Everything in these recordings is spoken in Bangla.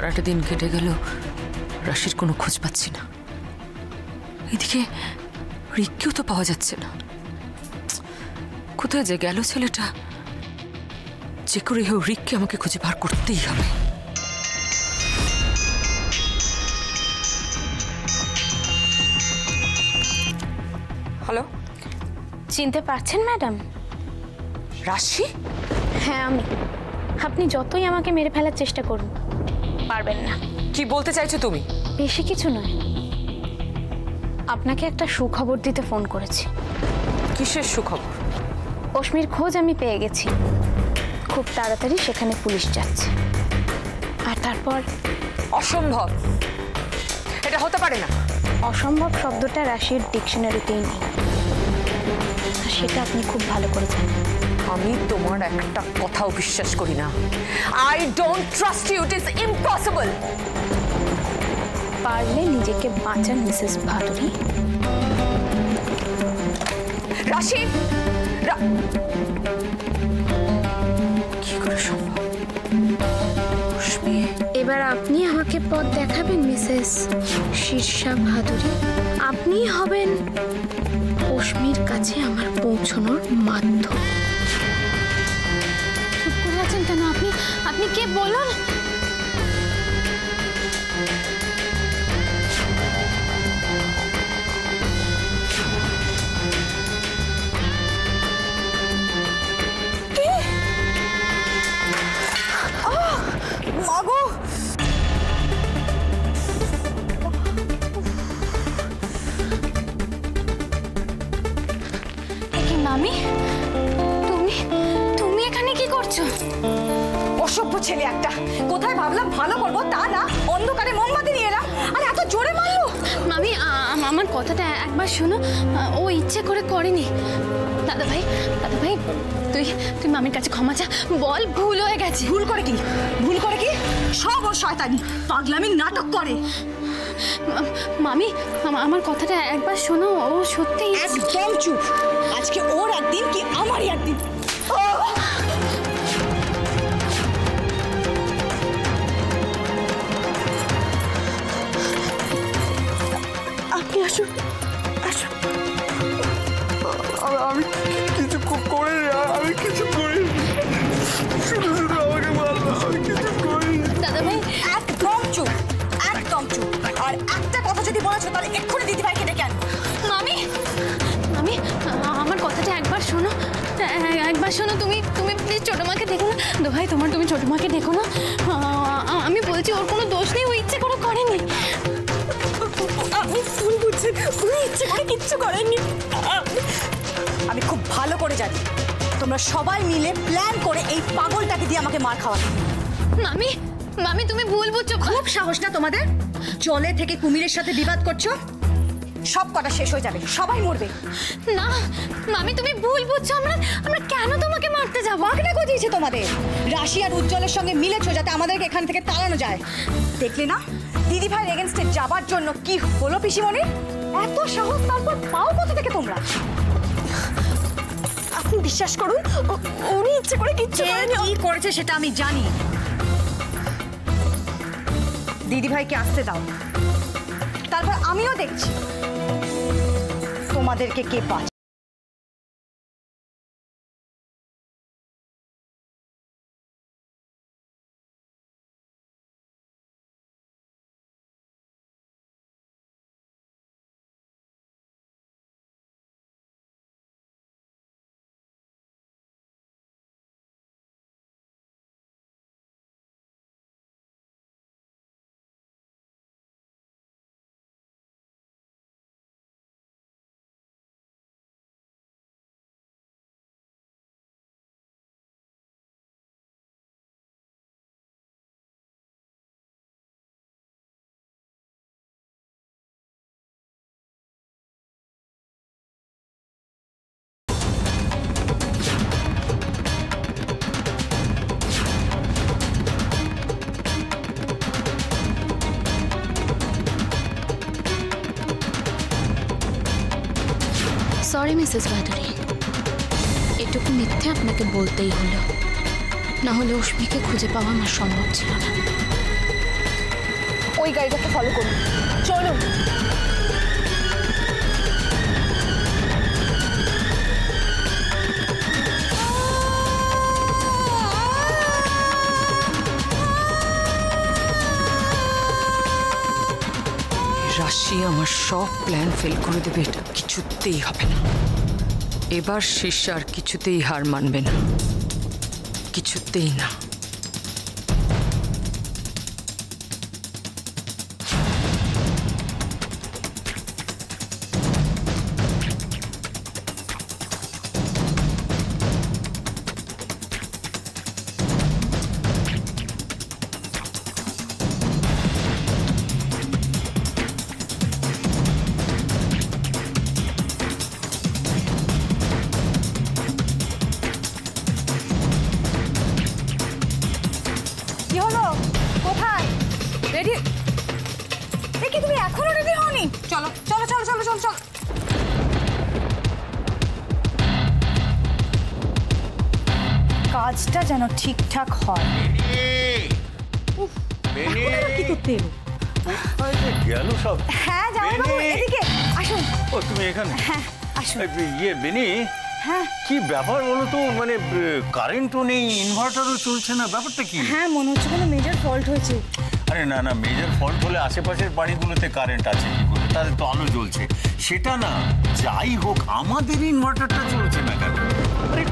সারাটা দিন কেটে গেল, রাশির কোনো খোঁজ পাচ্ছি না। এদিকে রিক্কিও তো পাওয়া যাচ্ছে না। কোথায় যে গেল ছেলেটা? যে করে হোক রিক্কি আমাকে খুঁজে বার করতেই হবে। হ্যালো, চিনতে পারছেন ম্যাডাম? রাশি? হ্যাঁ আমি। আপনি যতই আমাকে মেরে ফেলার চেষ্টা করুন, পারবেন না। কি বলতে চাইছো তুমি? বেশি কিছু নয়, আপনাকে একটা সুখবর দিতে ফোন করেছি। কিসের সুখবর? অশ্মির খোঁজ আমি পেয়ে গেছি। খুব তাড়াতাড়ি সেখানে পুলিশ যাচ্ছে। আর তারপর? অসম্ভব, এটা হতে পারে না। অসম্ভব শব্দটা রাশির ডিকশনারিতেই নেই, আর সেটা আপনি খুব ভালো করে জানেন। আমি তোমার একটা কথাও বিশ্বাস করি না। I don't trust you, it is impossible. পারলে নিজেকে বাঁচান মিসেস ভাদুরী। রাশি, কি করে সম্ভব? এবার আপনি আমাকে পথ দেখাবেন মিসেস শীর্ষা ভাদুরী। আপনি হবেন অশ্মির কাছে আমার পৌঁছানোর মাধ্যম। চুপ করে আছেন কেন আপনি? আপনি কে বলুন? মাগো, মামি, তুমি এখানে কি করছো? অসভ্য ছেলে একটা। কোথায় ভাবলাম ভালো করবো, তা না, অন্ধকারে মোমবাতি নিয়ে এলাম আর এত জোরে মারলো। মামি, আমার কথাটা একবার শোনো। ও ইচ্ছে করে করেনি। দাদা ভাই, তুই মামির কাছে ক্ষমা চা, বল ভুল হয়ে গেছে। ভুল করে কি? সব ওর শয়তানি, পাগলামি নাটক করে। মামি, আমার কথাটা একবার শোনো। ও সত্যি একদম চুপ। আজকে ওর একদিন কি আমারই একদিন। আপনি আসুন, আসুন। আমি কিছু করিনি, আমি কিছু করিনি, শুধু শুধু আমাকে মারলো, আমি কিছু করিনি। দাদা ভাই একদম চুপ, একদম চুপ। আর একটা কথা যদি বলেছো তাহলে এক্ষুনি দিদিভাইকে ডেকে আনো। মামি, আমার কথাটা একবার শোনো। একবার শোনো, তুমি প্লিজ ছোট মাকে দেখো না। দোহাই তোমার, তুমি ছোট মাকে দেখো না। আমি বলছি ওর কোনো দোষ নেই, ও ইচ্ছে করে করেনি। আপনি ভুল বুঝছেন, উনি ইচ্ছে করে কিচ্ছু করেননি। আমি খুব ভালো করে জানি তোমরা সবাই মিলে প্ল্যান করে এই পাগলটাকে দিয়ে আমাকে মার খাওয়াবে। মামি তুমি ভুল বুঝছো। খুব সাহস না তোমাদের? জলে থেকে কুমিরের সাথে বিবাদ করছো। সব কটা শেষ হয়ে যাবে, সবাই মরবে। না মামি তুমি ভুল বুঝছো। আমরা কেন তোমাকে মারতে যাবো? ভাগনা গজিয়েছে তোমাদের। রাশি আর উজ্জ্বলের সঙ্গে মিলেছো যাতে আমাদেরকে এখান থেকে তাড়ানো যায়। দেখলে না দিদিভাইয়ের এগেনস্টে যাবার জন্য কি হলো পিসিমণি? এত সাহস, তারপর পাও কোথা থেকে তোমরা? আপনি বিশ্বাস করুন, উনি ইচ্ছে করে কিচ্ছু করেনি। কি করেছে সেটা আমি জানি। দিদিভাইকে আসতে দাও, তারপর আমিও দেখছি তোমাদেরকে কে পায়। সরি মিসেস ভাদুরী, এটুকু মিথ্যে আপনাকে বলতেই হলো, না হলে অশ্মিকে খুঁজে পাওয়া আমার সম্ভব ছিল না। ওই গাড়িটাকে ফলো করুন, চলুন। রাশি আমার সব প্ল্যান ফেল করে দেবে, এটা কিছুতেই হবে না। এবার শিষ্য আর কিছুতেই হার মানবে না, কিছুতেই না। কি হলো? কোথায়? রেডি? দেখি তুমি এখনো রেডি হওনি। চলো চলো চলো চলো চলো চলো। কাজটা যেন ঠিকঠাক হয়। কি করতে এলো? গেল সব। হ্যাঁ জামাইবাবু, এদিকে আসুন। ও তুমি এখানে? হ্যাঁ আসুন। ইয়ে বেনি, হ্যাঁ কি ব্যাপার বলো তো? মানে কারেন্টও নেই, ইনভার্টারও চলছে না, ব্যাপারটা কি? হ্যাঁ মনে হচ্ছে কোনো মেজর ফল্ট হয়েছে। আরে না না, মেজর ফল্ট হলে আশেপাশের বাড়িগুলোতে কারেন্ট আছে কি করে, তাদের তো আলো জ্বলছে। সেটা না, যাই হোক আমাদের ইনভার্টারটা চলছে না কেন? আরে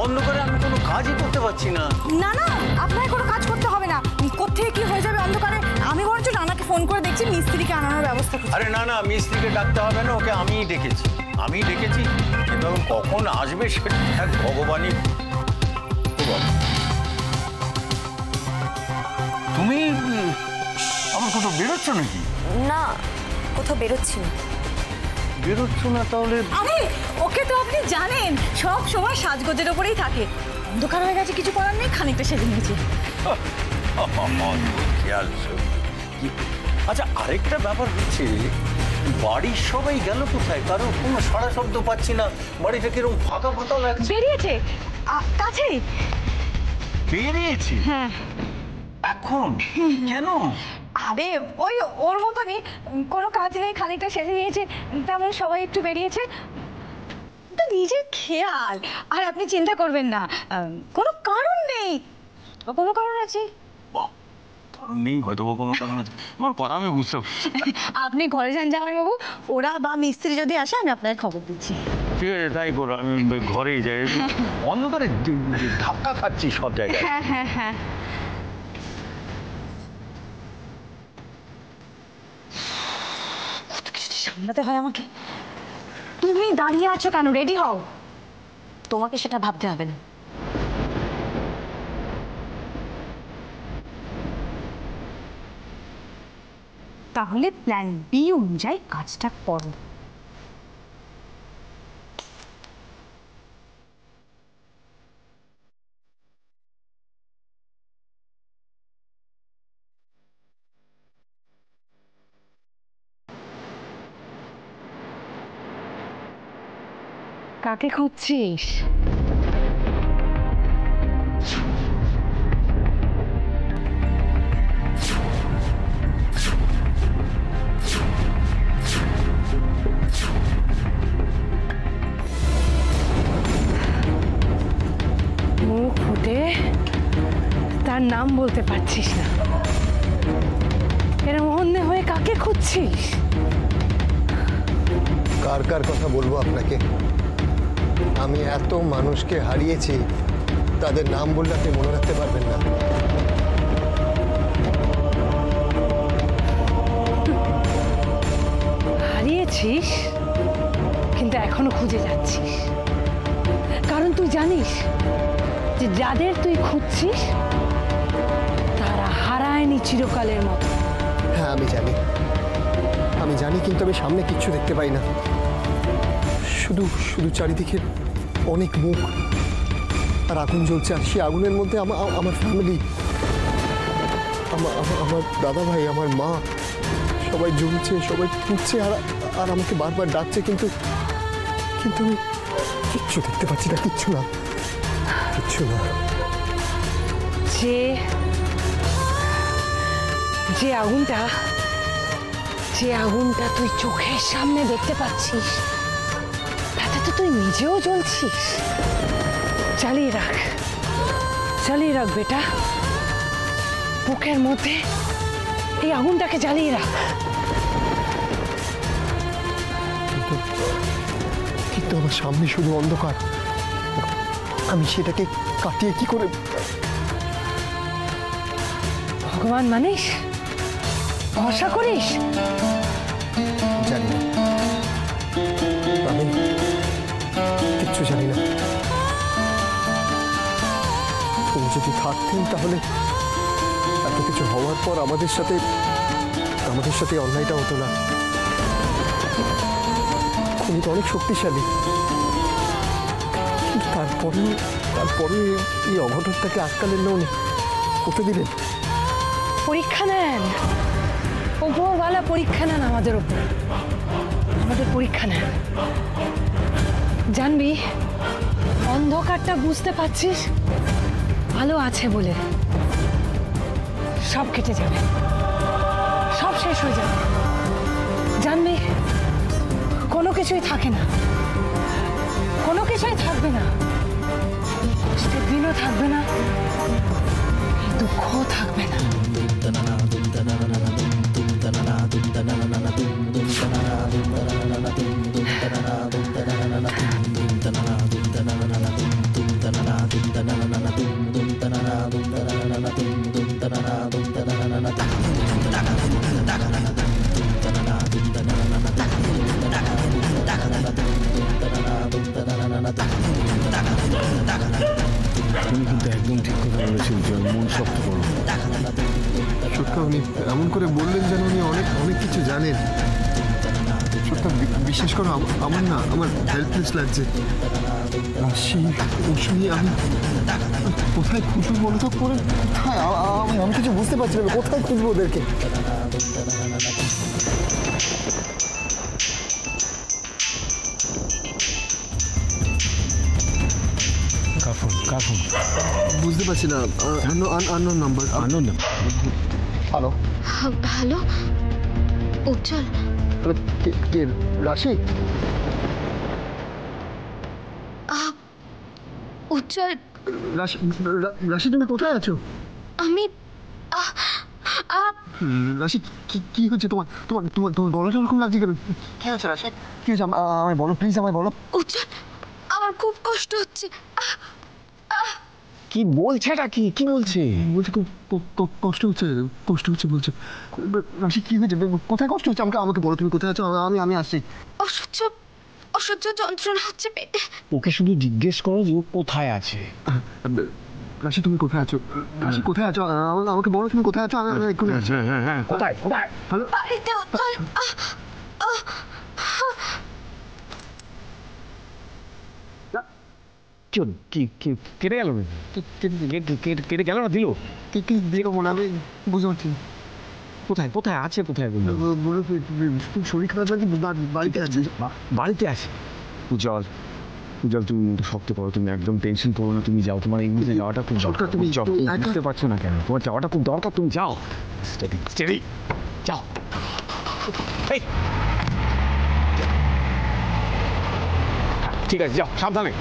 অন্ধকারে আমি কোনো কাজই করতে পারছি না। না না, আপনার কোনো কাজ করতে হবে না। কোত্থেকে কি হয়ে যাবে অন্ধকারে? আমি বরঞ্চ রানাকে ফোন করে দেখছি মিস্ত্রিকে আনানোর ব্যবস্থা করছি। আরে না না, মিস্ত্রিকে ডাকতে হবে না, ওকে আমিই ডেকেছি। কিন্তু কখন আসবে সেটা এক ভগবানই। তুমি আমার কোথাও বেরোচ্ছ নাকি? না, কোথাও বেরোচ্ছি না। বেরোচ্ছ না তাহলে? আরে ওকে তো আপনি জানেন, সব সময় সাজগোজের ওপরেই থাকে। অন্ধকার হয়ে গেছে, কিছু করার নেই, খানিকটা সেজে নিয়েছে। খেয়াল। আচ্ছা, আরেকটা ব্যাপার হচ্ছে, বাড়ির সবাই গেল কোথায়? কারণ কোনো সাড়া শব্দ পাচ্ছি না, বাড়িটা কিরকম ফাঁকা ফাঁকা লাগছে। বেরিয়েছে কাছেই। বেরিয়েছি? হ্যাঁ। এখন কেন? আরে ওই ওর মতনই, কোনো কাজ নেই, খানিকটা সেজে নিয়েছে, তেমন সবাই একটু বেরিয়েছে। তো নিজের খেয়াল, আর আপনি চিন্তা করবেন না, কোনো কারণ নেই। কোনো কারণ আছে? নেই হয়তো, কোনো কারণ আছে, আমার কথা আমি বুঝতে পারছি। আপনি ঘরে যান জামাইবাবু, ওরা বা মিস্ত্রি যদি আসে আমি আপনার খবর দিচ্ছি। ঠিক আছে, তাই করো, আমি ঘরেই যাই। অন্ধকারে ধাক্কা খাচ্ছি সব জায়গায়। হ্যাঁ হ্যাঁ হ্যাঁ। কত কিছু সামলাতে হয় আমাকে। তুমি দাঁড়িয়ে আছো কেন? রেডি হও। তোমাকে সেটা ভাবতে হবে না। তাহলে প্ল্যান বি অনুযায়ী কাজটা করো। কাকে খুঁজছিস? মুখ ফুটে তার নাম বলতে পারছিস না, এরকম অন্য হয়ে কাকে খুঁজছিস? কার কার কথা বলবো আপনাকে? আমি এত মানুষকে হারিয়েছি, তাদের নাম বললে আপনি মনে রাখতে পারবেন না। হারিয়েছিস, কিন্তু এখনো খুঁজে যাচ্ছিস, কারণ তুই জানিস যে যাদের তুই খুঁজছিস তারা হারায়নি চিরকালের মতো। হ্যাঁ আমি জানি, কিন্তু আমি সামনে কিচ্ছু দেখতে পাই না। শুধু শুধু চারিদিকে অনেক মুখ আর আগুন জ্বলছে, আর সেই আগুনের মধ্যে আমার ফ্যামিলি, আমার দাদা ভাই, আমার মা, সবাই জ্বলছে, সবাই পুড়ছে, আর আমাকে বারবার ডাকছে, কিন্তু আমি কিচ্ছু দেখতে পাচ্ছি না, কিচ্ছু না। যে আগুনটা যে আগুনটা তুই চোখের সামনে দেখতে পাচ্ছিস তাতে তো তুই নিজেও জ্বলছিস। চালিয়ে রাখ, চালিয়ে রাখ বেটা, বুকের মধ্যে এই আগুনটাকে জ্বালিয়ে রাখ। কিন্তু আমার সামনে শুধু অন্ধকার, আমি সেটাকে কাটিয়ে কি করে? ভগবান মানিস, ভরসা করিস? জানি না, আমি কিচ্ছু জানি না। তুমি যদি থাকতেন তাহলে এত কিছু হওয়ার পর আমাদের সাথে অন্যায়টা হতো না। খুনি তো অনেক শক্তিশালী, কিন্তু তারপরে এই অঘটনটাকে আটকালেন না উনি, করতে দিলেন। পরীক্ষা নেন, ওপরওয়ালা পরীক্ষা নেন আমাদের ওপর, আমাদের পরীক্ষা নেন। জানবি, অন্ধকারটা বুঝতে পারছিস ভালো আছে বলে সব কেটে যাবে, সব শেষ হয়ে যাবে। জানবি, কোনো কিছুই থাকে না, কোনো কিছুই থাকবে না, কষ্টের দিনও থাকবে না, দুঃখও থাকবে না। তুমি কিন্তু একদম ঠিক কথা বলেছি উজ্জ্বল, মন শক্ত করো। সত্যি উনি এমন করে বললেন যেন উনি অনেক কিছু জানেন। সত্যি বিশ্বাস করো, আমার হেল্পলেস লাগছে। রাশি, অশ্বিনী, আমি কোথায় খুঁজবো বলো তো? কোথায়? আমি কিছু বুঝতে পারছি না, কোথায় খুঁজবো ওদেরকে? কাফন বুঝতে পারছি না। Unknown number. হ্যালো হ্যালো উজ্জ্বল, কে? রাশি? উজ্জ্বল, রাশি তুমি কোথায় আছো? আমি রাশি, কি হচ্ছে তোমার? গলাটা ওরকম লাগছে কেন? কি হচ্ছে রাশি? কি হচ্ছে আমায় বলো, প্লিজ আমায় বলো। উজ্জ্বল, আমার খুব কষ্ট হচ্ছে। কি বলছে? এটা কি বলছে? বলছে খুব কষ্ট হচ্ছে বলছে। রাশি কি হয়েছে? কোথায় কষ্ট হচ্ছে? আমাকে বলো, তুমি কোথায় আছো? আমি আসছি। অসহ্য যন্ত্রণা হচ্ছে পেটে। ওকে শুধু জিজ্ঞেস করো যে ও কোথায় আছে। রাশি তুমি কোথায় আছো? রাশি কোথায় আছো? আমাকে বলো তুমি কোথায় আছো? আমি এক্ষুনি আসছি। হ্যাঁ, কোথায়? হ্যালো, বাড়িতে উজ্জ্বল। কি কেটে গেল? কেটে গেল না? দিল কি দেখো মনে আমি বুঝতে পারছি না। কোথায় আছে? কোথায় বললো? শরীর খারাপ লাগছে, বাড়িতে আছে। বাড়িতে আছে। উজ্জ্বল, তুমি মনটা শক্ত করো, তুমি একদম টেনশন করো না, তুমি যাও। তোমার এই মুহূর্তে যাওয়াটা খুব দরকার। তুমি বুঝতে পারছো না কেন? তোমার যাওয়াটা খুব দরকার, তুমি যাও। স্টেডি, যাও। ঠিক আছে, যাও, সাবধানে।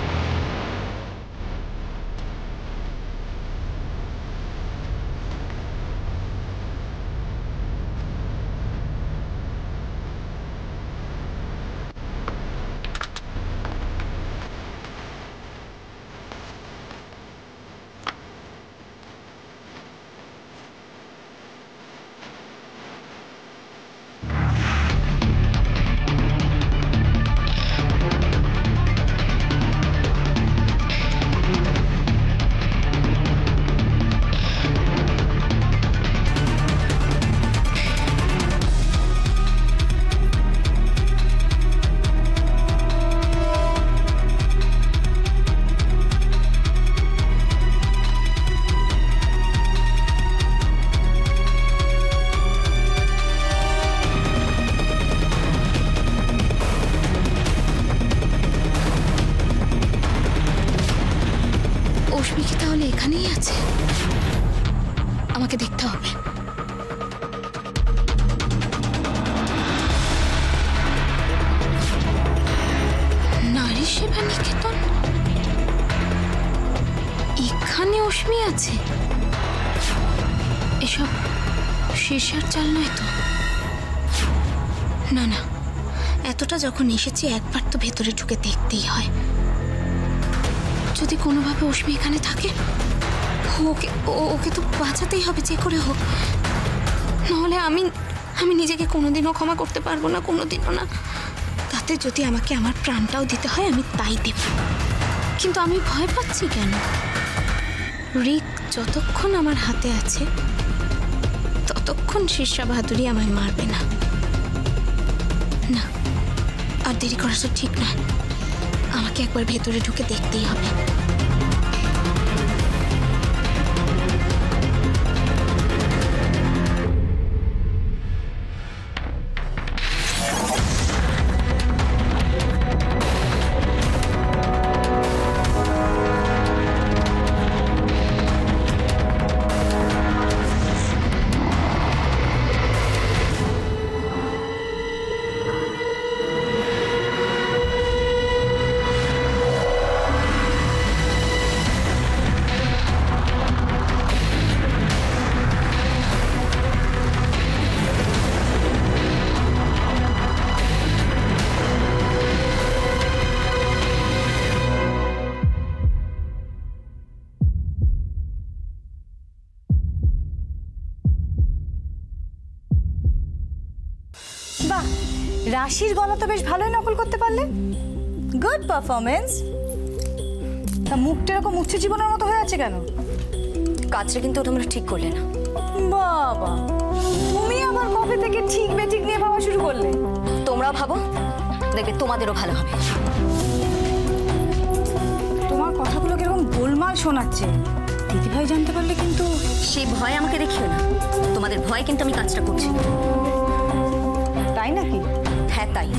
অশ্মি কি তাহলে এখানেই আছে? আমাকে দেখতে হবে। উষ্মি আছে? এসব শীর্ষার চাল নয় তো? না না, এতটা যখন এসেছি একবার তো ভেতরে ঢুকে দেখতেই হয়। যদি কোনোভাবে উষ্মি এখানে থাকে, ওকে ওকে তো বাঁচাতেই হবে যে করে হোক, নাহলে আমি নিজেকে কোনোদিনও ক্ষমা করতে পারবো না, কোনোদিনও না। তাতে যদি আমাকে আমার প্রাণটাও দিতে হয় আমি তাই দেব। কিন্তু আমি ভয় পাচ্ছি কেন? রিক যতক্ষণ আমার হাতে আছে ততক্ষণ শীর্ষা বাহাদুরি আমায় মারবে না। না, আর দেরি করা তো ঠিক নয়। আমাকে একবার ভেতরে ঢুকে দেখতেই হবে। বাহ, রাশির গলা তো বেশ ভালোই নকল করতে পারলে। Good performance. তা মুখটা এরকম উচ্চ জীবনের মতো হয়ে আছে কেন? কাজটা কিন্তু তোমরা ঠিক করলে না। বাবা, তুমি আবার কবে থেকে ঠিক বেঠিক নিয়ে ভাবা শুরু করলে? তোমরা ভাবো, দেখবে তোমাদেরও ভালো হবে। তোমার কথাগুলো কিরকম গোলমাল শোনাচ্ছে। দিদিভাই জানতে পারলে কিন্তু। সেই ভয় আমাকে দেখিও না। তোমাদের ভয় কিন্তু আমি কাজটা করছি। তাই নাকি? হ্যাঁ তাই।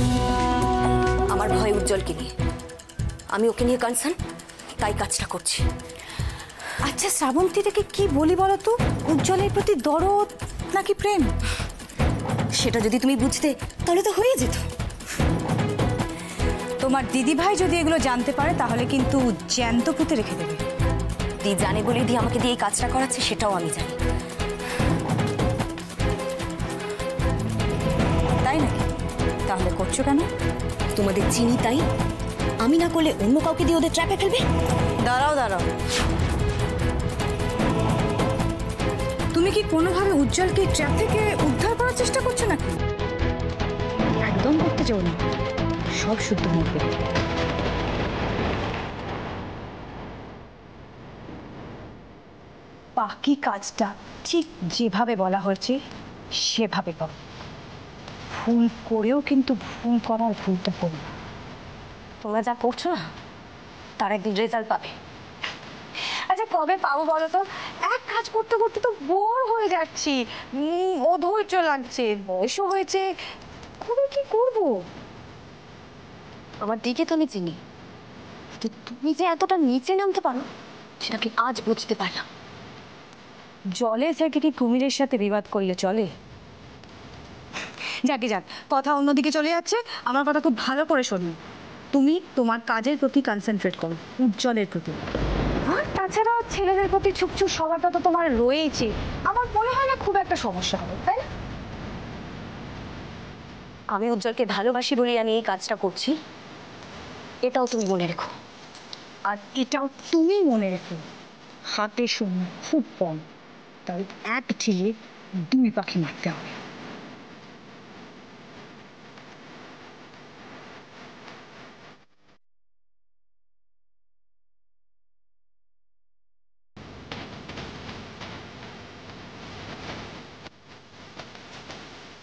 আমার ভয় উজ্জ্বলকে নিয়ে। আমি ওকে নিয়ে কনসার্ন, তাই কাজটা করছি। আচ্ছা শ্রাবন্তীটাকে কি বলি বলো তো? উজ্জ্বলের প্রতি দরদ নাকি প্রেম? সেটা যদি তুমি বুঝতে তাহলে তো হয়ে যেত। তোমার দিদিভাই যদি এগুলো জানতে পারে তাহলে কিন্তু জ্যান্ত পুঁতে রেখে দেবে। দি জানে বলে দি আমাকে দিয়ে এই কাজটা করাচ্ছে, সেটাও আমি জানি। তাই নাকি? তাহলে করছো কেন? তোমাদের চিনি তাই। আমি না করলে অন্য কাউকে দিয়ে ওদের ট্র্যাপে ফেলবে। দাঁড়াও দাঁড়াও, তুমি কি কোনোভাবে উজ্জ্বলকে ট্র্যাপ থেকে উদ্ধার করার চেষ্টা করছো নাকি? একদম করতে চাও না, সব শুদ্ধ মরবে। বাকি কাজটা ঠিক যেভাবে বলা হয়েছে সেভাবে করো। ভুল করেও কিন্তু ভুল করার ভুলটা করো না। তোমরা যা করছো না তার একদিন রেজাল্ট পাবে। আচ্ছা কবে পাবো বলো তো? এক কাজ করতে করতে তো বোর হয়ে যাচ্ছি, অধৈর্য লাগছে, বয়সও হয়েছে, কবে কি করবো? আমার দিকে তো আমি চিনি, তো তুমি যে এতটা নিচে নামতে পারো সেটা কি আজ বুঝতে পারলাম। জলে থেকে কি কুমিরের সাথে বিবাদ করলে চলে? যাকে যাক, কথা অন্যদিকে চলে যাচ্ছে। আমার কথা খুব ভালো করে শোনো। তুমি তোমার কাজের প্রতি কনসেন্ট্রেট করো, উজ্জ্বলের প্রতি। আর তাছাড়া ছেলেদের প্রতি ছুকছুক স্বভাবটা তো তোমার রয়েছে। আমার মনে হয় না খুব একটা সমস্যা হবে, তাই না? আমি উজ্জ্বলকে ভালোবাসি বলে আমি এই কাজটা করছি, এটাও তুমি মনে রেখো। আর এটাও তুমি মনে রেখো, হাতে সময় খুব কম, তাই এক ঢিলে দুই পাখি মারতে হবে।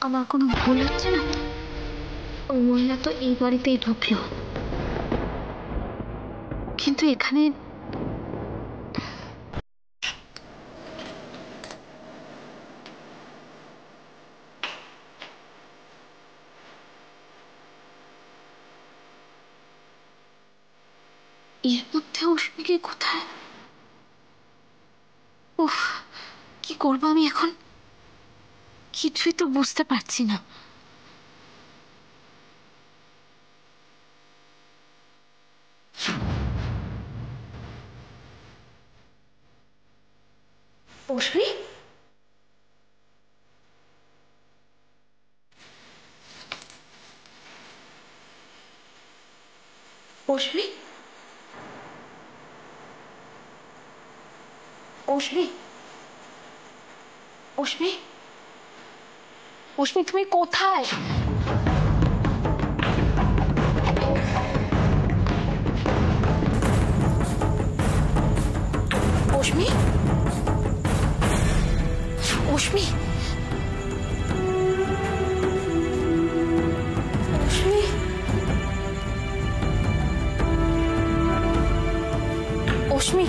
আমার কোনো ভুল হচ্ছে না তো? ওই মহিলা তো এই বাড়িতেই ঢুকলো, কিন্তু এখানে এর মধ্যে উষ্মিকে কোথায়? উফ, কি করবো আমি এখন? কিছুই তো বুঝতে পারছি না। অশ্মি, অশ্মি, অশ্মি, অশ্মি তুমি কোথায়? অশ্মি, অশ্মি, অশ্মি, অশ্মি,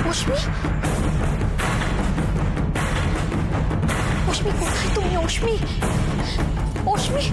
অশ্মি, অশ্মি কোথায় তুমি? অশ্মি, অশ্মি,